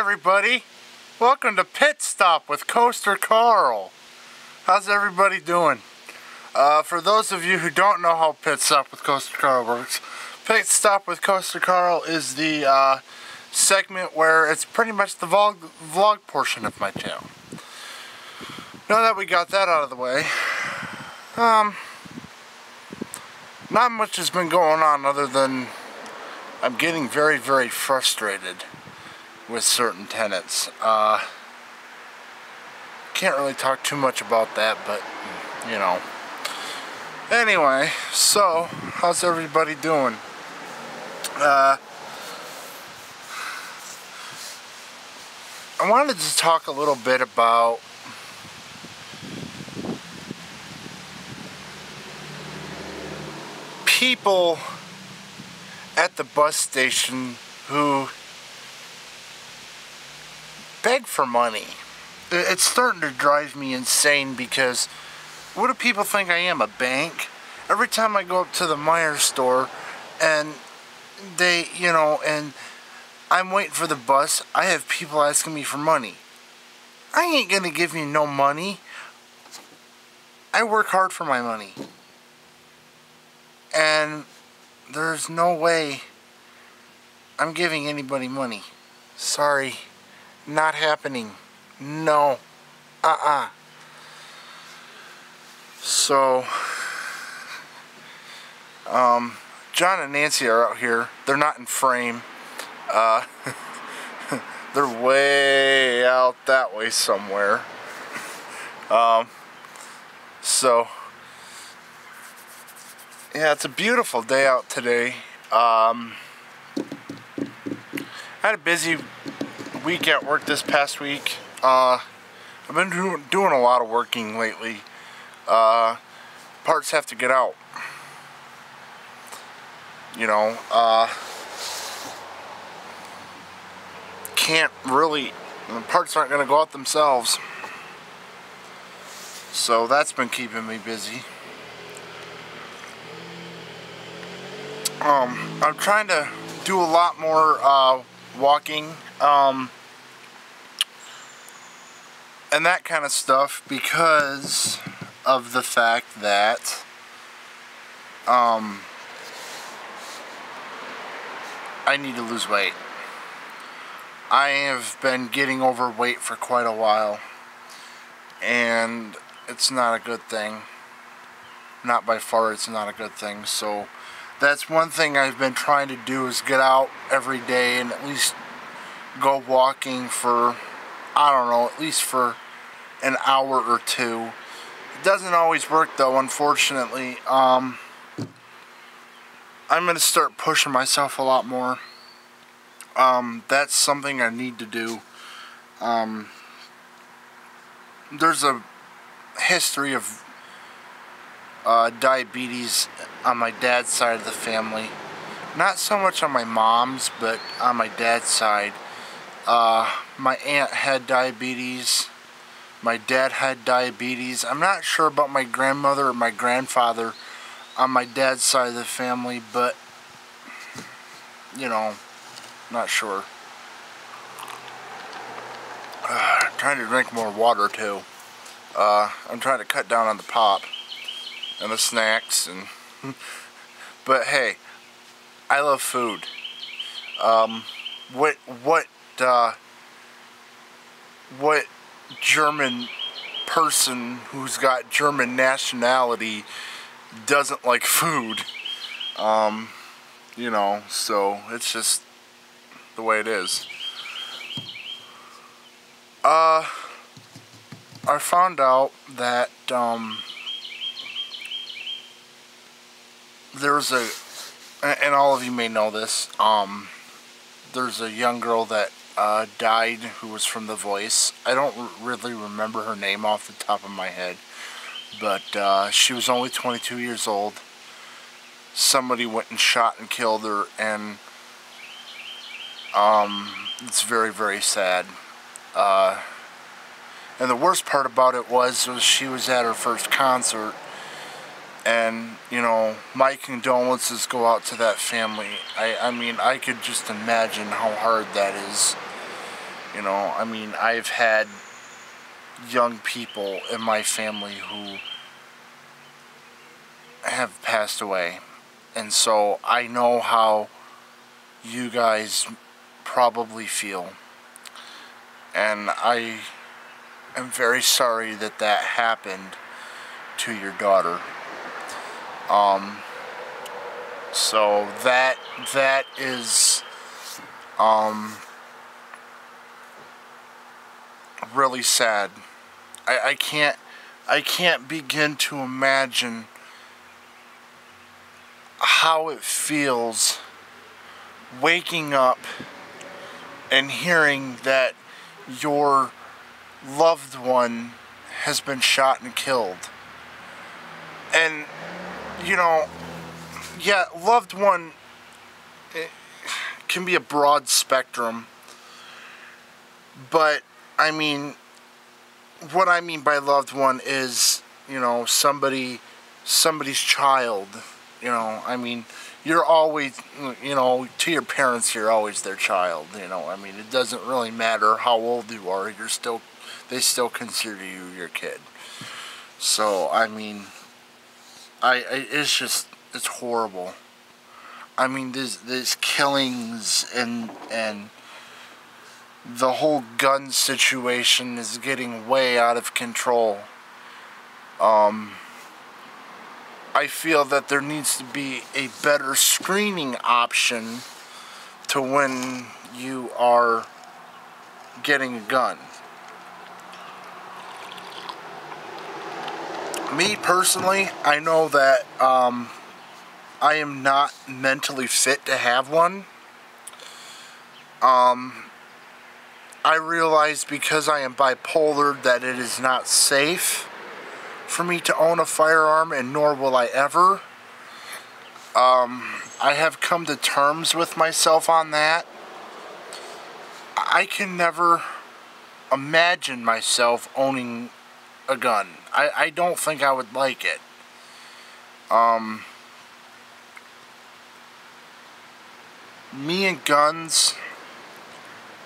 everybody, welcome to Pit Stop with Coaster Carl. How's everybody doing? For those of you who don't know how Pit Stop with Coaster Carl works, Pit Stop with Coaster Carl is the segment where it's pretty much the vlog portion of my channel. Now that we got that out of the way, not much has been going on other than I'm getting very, very frustrated with certain tenants. Can't really talk too much about that, but you know. Anyway, so how's everybody doing? I wanted to talk a little bit about people at the bus station who beg for money. It's starting to drive me insane because what do people think I am, a bank? Every time I go up to the Meijer store and they, you know, and I'm waiting for the bus, I have people asking me for money. I ain't gonna give you no money. I work hard for my money. And there's no way I'm giving anybody money. Sorry. Not happening. No. So, John and Nancy are out here. They're not in frame. They're way out that way somewhere. So, yeah, it's a beautiful day out today. I had a busy week at work this past week. I've been doing a lot of working lately. Parts have to get out. You know, can't really, the parts aren't going to go out themselves. So that's been keeping me busy. I'm trying to do a lot more walking and that kind of stuff because of the fact that I need to lose weight. I have been getting overweight for quite a while and it's not a good thing. Not by far, it's not a good thing. So that's one thing I've been trying to do, is get out every day and at least go walking for, I don't know, at least for an hour or two. It doesn't always work though, unfortunately. I'm going to start pushing myself a lot more. That's something I need to do. There's a history of diabetes on my dad's side of the family. Not so much on my mom's, but on my dad's side. My aunt had diabetes. My dad had diabetes. I'm not sure about my grandmother or my grandfather on my dad's side of the family, but you know, not sure. I'm trying to drink more water too. I'm trying to cut down on the pop and the snacks, and but hey, I love food. What German person who's got German nationality doesn't like food? You know, so it's just the way it is. I found out that there's a, and all of you may know this, there's a young girl that died who was from The Voice. I don't really remember her name off the top of my head, but she was only 22 years old. Somebody went and shot and killed her, and it's very, very sad. And the worst part about it was she was at her first concert, and you know, my condolences go out to that family. I mean, I could just imagine how hard that is. You know, I mean, I've had young people in my family who have passed away. And so I know how you guys probably feel. And I am very sorry that that happened to your daughter. So that is really sad. I can't begin to imagine how it feels waking up and hearing that your loved one has been shot and killed. And, you know, yeah, loved one, it can be a broad spectrum, but I mean, what I mean by loved one is, you know, somebody's child. You know, I mean, you're always, you know, to your parents, you're always their child. You know, I mean, it doesn't really matter how old you are. They still consider you your kid. So, I mean, it's horrible. I mean, there's killings and the whole gun situation is getting way out of control. I feel that there needs to be a better screening option to when you are getting a gun. Me personally, I know that I am not mentally fit to have one. I realize because I am bipolar that it is not safe for me to own a firearm, and nor will I ever. I have come to terms with myself on that. I can never imagine myself owning a gun. I don't think I would like it. Me and guns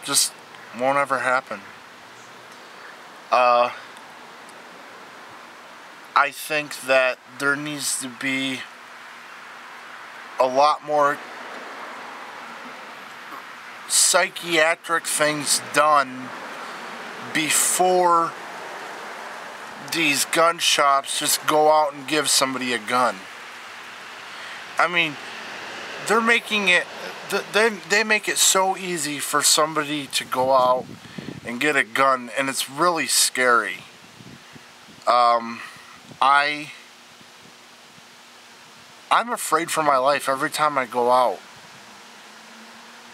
just won't ever happen. I think that there needs to be a lot more psychiatric things done before these gun shops just go out and give somebody a gun. I mean, they're making it, they make it so easy for somebody to go out and get a gun, and it's really scary. I'm afraid for my life every time I go out.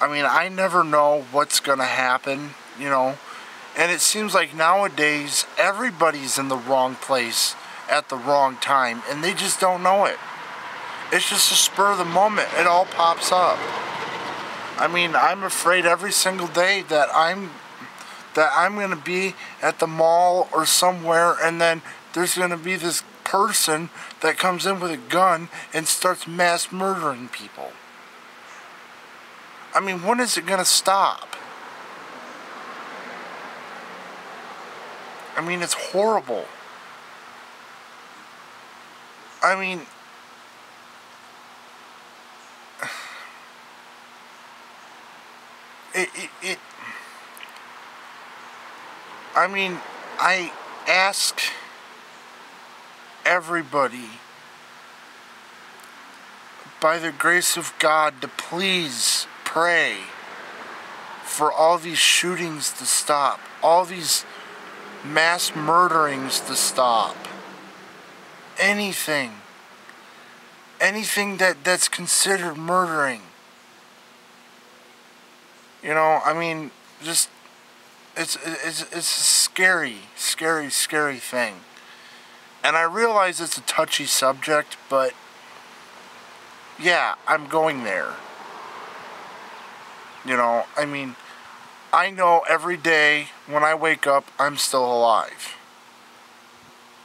I mean, I never know what's gonna happen, you know, and it seems like nowadays everybody's in the wrong place at the wrong time, and they just don't know it. It's just a spur of the moment. It all pops up. I mean, I'm afraid every single day that I'm gonna be at the mall or somewhere, and then there's gonna be this person that comes in with a gun and starts mass murdering people. I mean, when is it gonna stop? I mean, it's horrible. I mean, I mean, I ask everybody, by the grace of God, to please pray for all these shootings to stop, all these mass murderings to stop. Anything that's considered murdering. You know, I mean, just it's a scary thing. And I realize it's a touchy subject, but yeah, I'm going there. You know, I mean, I know every day when I wake up, I'm still alive.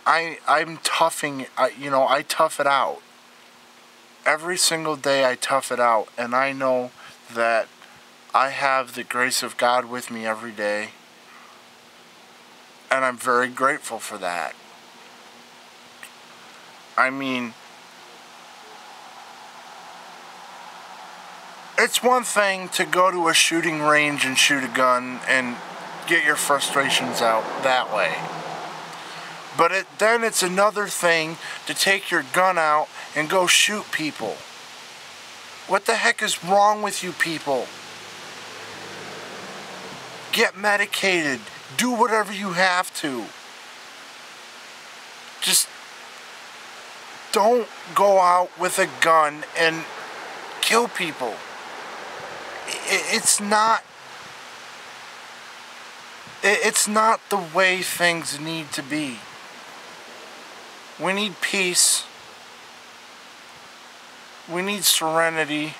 I'm toughing, I tough it out. Every single day I tough it out, and I know that I have the grace of God with me every day, and I'm very grateful for that. I mean, it's one thing to go to a shooting range and shoot a gun and get your frustrations out that way. But then it's another thing to take your gun out and go shoot people. What the heck is wrong with you people? Get medicated. Do whatever you have to. Just don't go out with a gun and kill people. It's not the way things need to be. We need peace. We need serenity.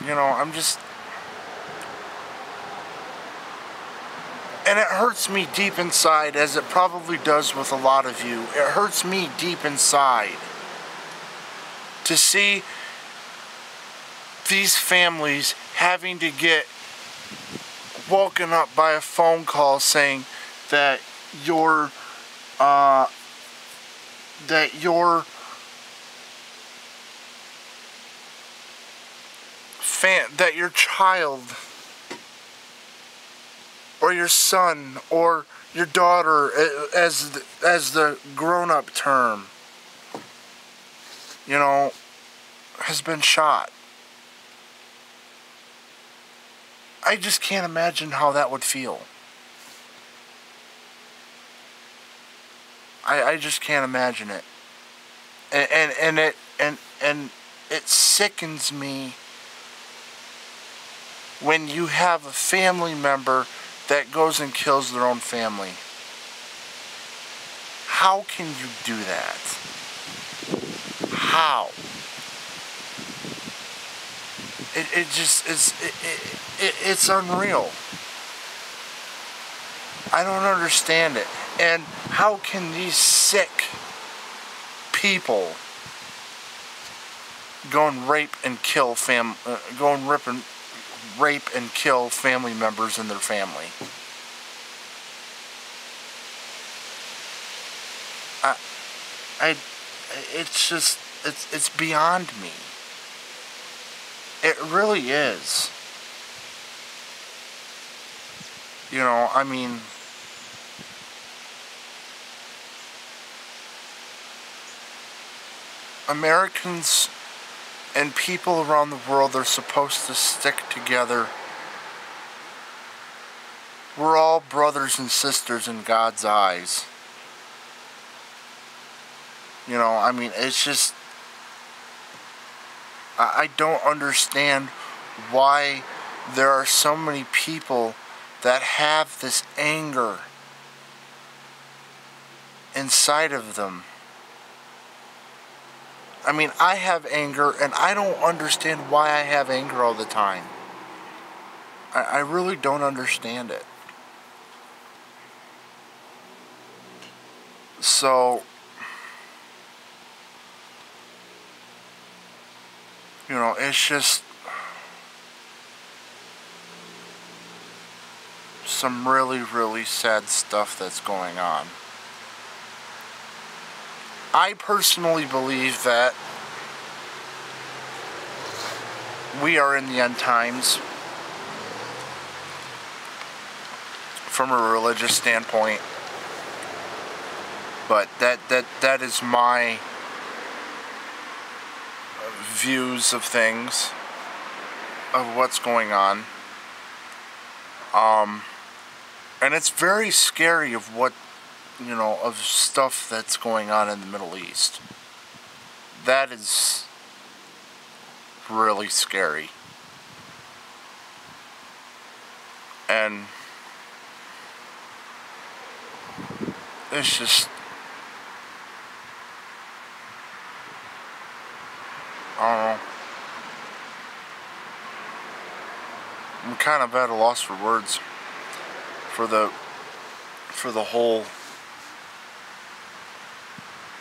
You know, and it hurts me deep inside, as it probably does with a lot of you. It hurts me deep inside to see these families having to get woken up by a phone call saying that your child or your son or your daughter, as the grown-up term, you know, has been shot. I just can't imagine how that would feel. I just can't imagine it. And it sickens me when you have a family member that goes and kills their own family. How can you do that? How? It's unreal. I don't understand it. And how can these sick people go and rape and kill family members in their family? It's beyond me. It really is. You know, I mean, Americans and people around the world are supposed to stick together. We're all brothers and sisters in God's eyes. You know, I mean, it's just, I don't understand why there are so many people that have this anger inside of them. I mean, I have anger, and I don't understand why I have anger all the time. I really don't understand it. So, you know, it's just some really, really sad stuff that's going on. I personally believe that we are in the end times from a religious standpoint, but that is my views of things, of what's going on. And it's very scary of what, you know, of stuff that's going on in the Middle East. That is really scary. And it's just, I don't know. I'm kind of at a loss for words for the whole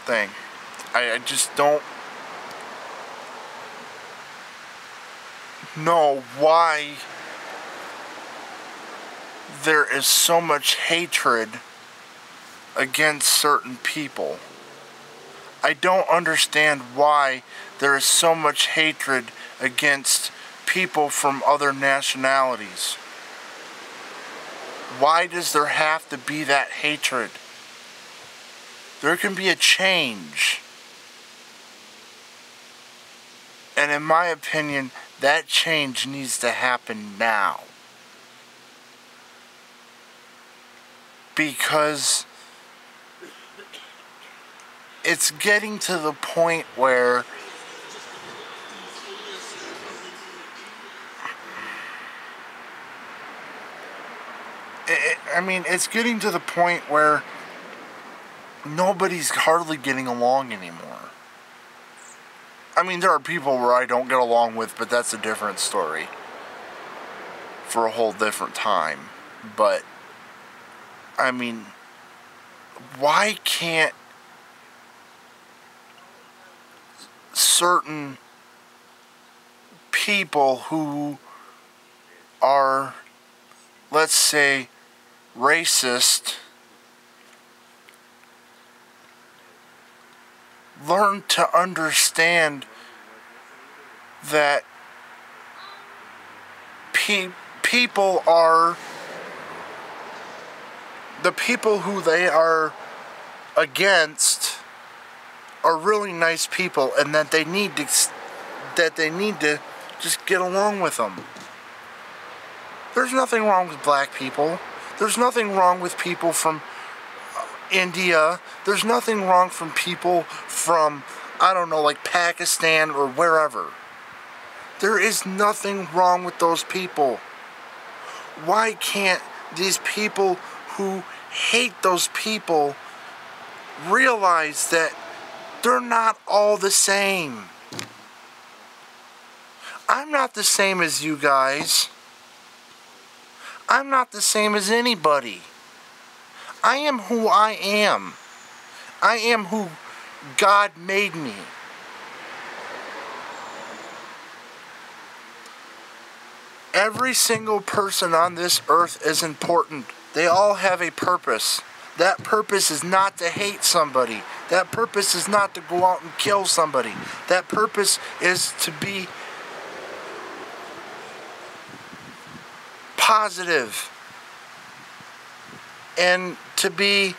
thing. I just don't, know why there is so much hatred against certain people. I don't understand why there is so much hatred against people from other nationalities. Why does there have to be that hatred? There can be a change. And in my opinion, that change needs to happen now. Because it's getting to the point where it's getting to the point where nobody's hardly getting along anymore. I mean, there are people where I don't get along with, but that's a different story for a whole different time. But, I mean, why can't certain people who are, let's say, racist learn to understand that people are, the people who they are against are really nice people, and that they need to just get along with them. There's nothing wrong with black people. There's nothing wrong with people from India. There's nothing wrong from people from, I don't know, like Pakistan or wherever. There is nothing wrong with those people. Why can't these people who hate those people realize that they're not all the same? I'm not the same as you guys. I'm not the same as anybody. I am who I am. I am who God made me. Every single person on this earth is important. They all have a purpose. That purpose is not to hate somebody. That purpose is not to go out and kill somebody. That purpose is to be positive and to be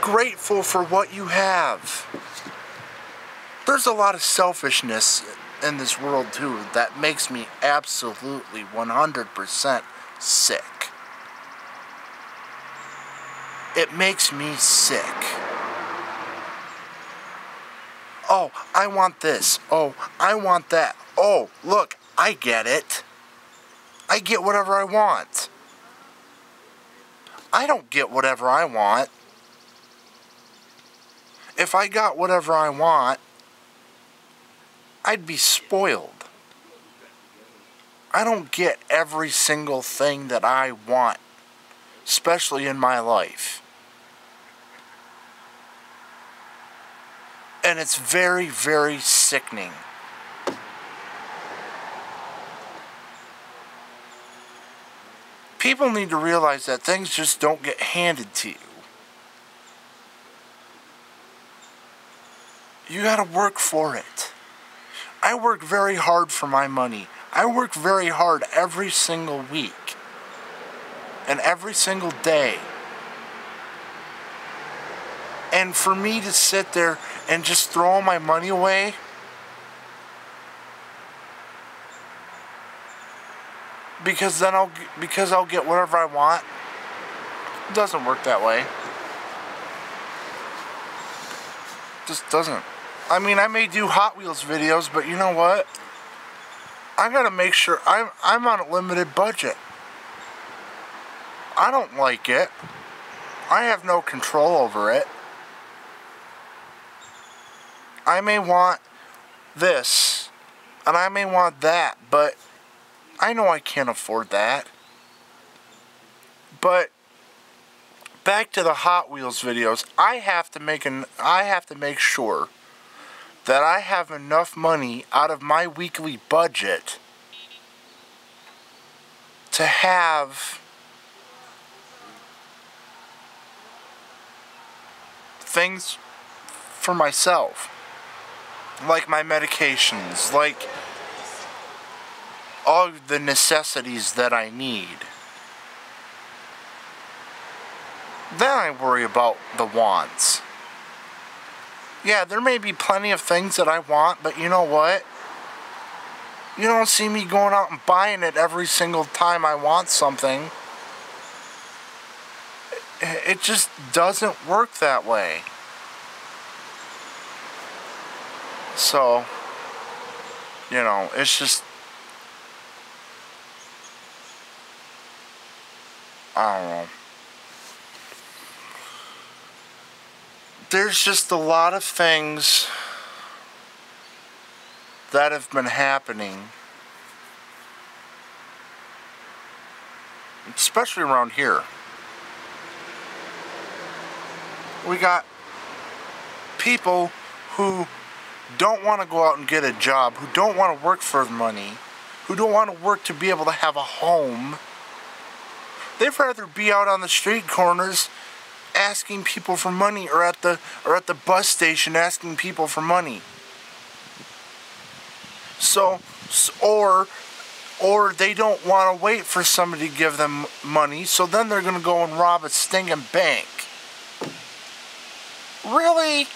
grateful for what you have. There's a lot of selfishness in this world too that makes me absolutely 100% sick. It makes me sick. Oh, I want this. Oh, I want that. Oh, look, I get it. I get whatever I want. I don't get whatever I want. If I got whatever I want, I'd be spoiled. I don't get every single thing that I want, especially in my life. And it's very, very sickening. People need to realize that things just don't get handed to you. You gotta work for it. I work very hard for my money. I work very hard every single week. And every single day. And for me to sit there and just throw all my money away, because I'll get whatever I want, it doesn't work that way. It just doesn't. I mean, I may do Hot Wheels videos, but you know what? I gotta make sure I'm on a limited budget. I don't like it. I have no control over it. I may want this, and I may want that, but I know I can't afford that. But back to the Hot Wheels videos, I have to make sure that I have enough money out of my weekly budget to have things for myself, like my medications, like all of the necessities that I need. Then I worry about the wants. Yeah, there may be plenty of things that I want, but you know what? You don't see me going out and buying it every single time I want something. It just doesn't work that way. So, you know, it's just, I don't know. There's just a lot of things that have been happening, especially around here. We got people who don't want to go out and get a job, who don't want to work for money, who don't want to work to be able to have a home. They'd rather be out on the street corners asking people for money, or at the bus station asking people for money. So, or they don't want to wait for somebody to give them money, so then they're going to go and rob a stinking bank. Really?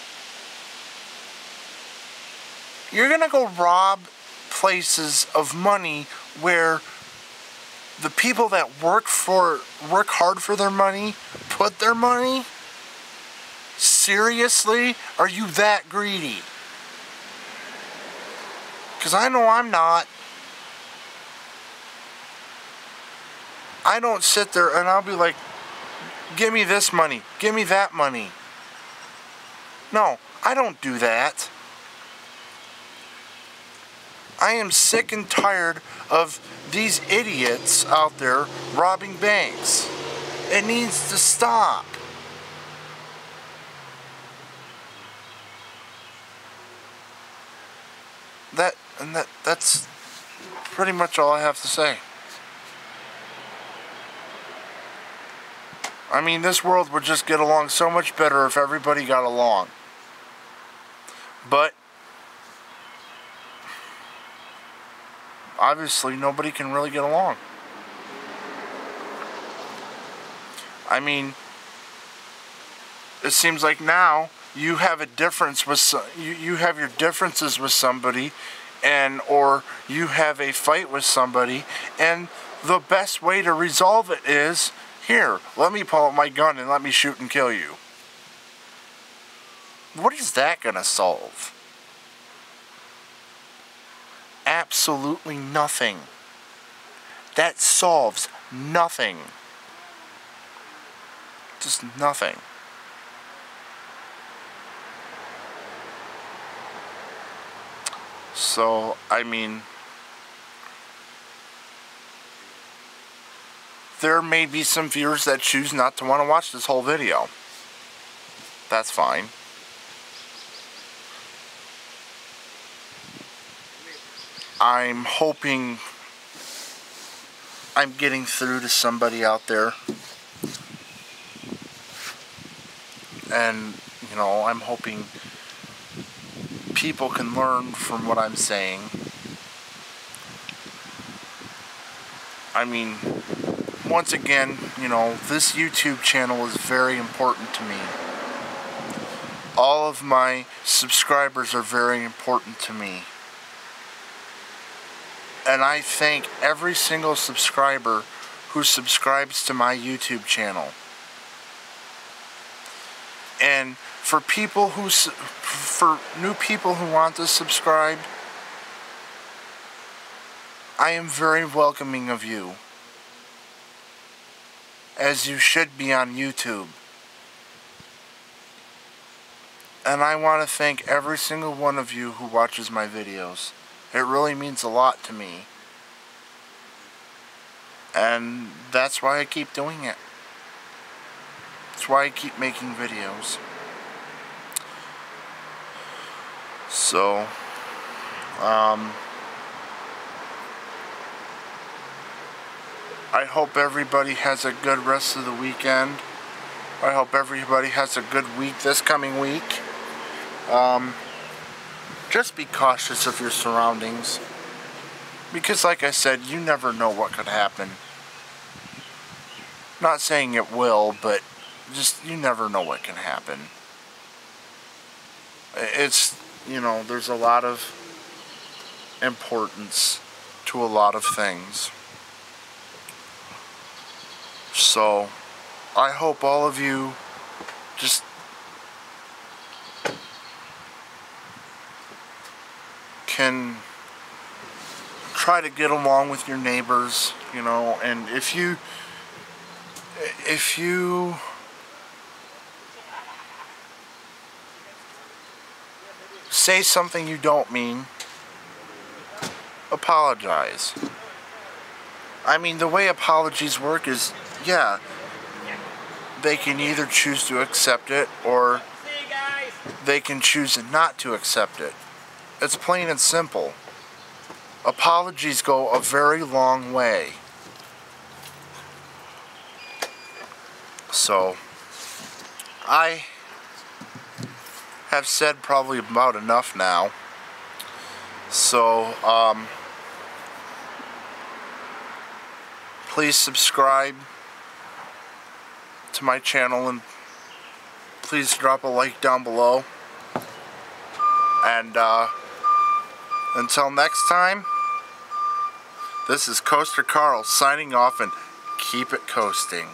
You're going to go rob places of money where the people that work hard for their money put their money? Seriously? Are you that greedy? Because I know I'm not. I don't sit there and I'll be like, give me this money, give me that money. No, I don't do that. I am sick and tired of these idiots out there robbing banks. It needs to stop. That's pretty much all I have to say. I mean, this world would just get along so much better if everybody got along. But obviously nobody can really get along. I mean, it seems like now you have a difference with you have your differences with somebody, or you have a fight with somebody, and the best way to resolve it is, here, let me pull out my gun and let me shoot and kill you. What is that gonna solve? Absolutely nothing. That solves nothing. Just nothing. So, I mean, there may be some viewers that choose not to want to watch this whole video. That's fine. I'm hoping I'm getting through to somebody out there. And, you know, I'm hoping people can learn from what I'm saying. I mean, once again, you know, this YouTube channel is very important to me. All of my subscribers are very important to me. And I thank every single subscriber who subscribes to my YouTube channel. And for people for new people who want to subscribe, I am very welcoming of you, as you should be on YouTube. And I want to thank every single one of you who watches my videos. It really means a lot to me. And that's why I keep doing it. That's why I keep making videos. So, I hope everybody has a good rest of the weekend. I hope everybody has a good week this coming week. Just be cautious of your surroundings. Because like I said, you never know what could happen. Not saying it will, but just you never know what can happen. It's, you know, there's a lot of importance to a lot of things. So, I hope all of you just can try to get along with your neighbors, you know, and if you say something you don't mean, apologize. I mean, the way apologies work is, yeah, they can either choose to accept it or they can choose not to accept it. It's plain and simple. Apologies go a very long way. So, I have said probably about enough now. So, please subscribe to my channel and please drop a like down below. And until next time, this is Coaster Carl signing off, and keep it coasting.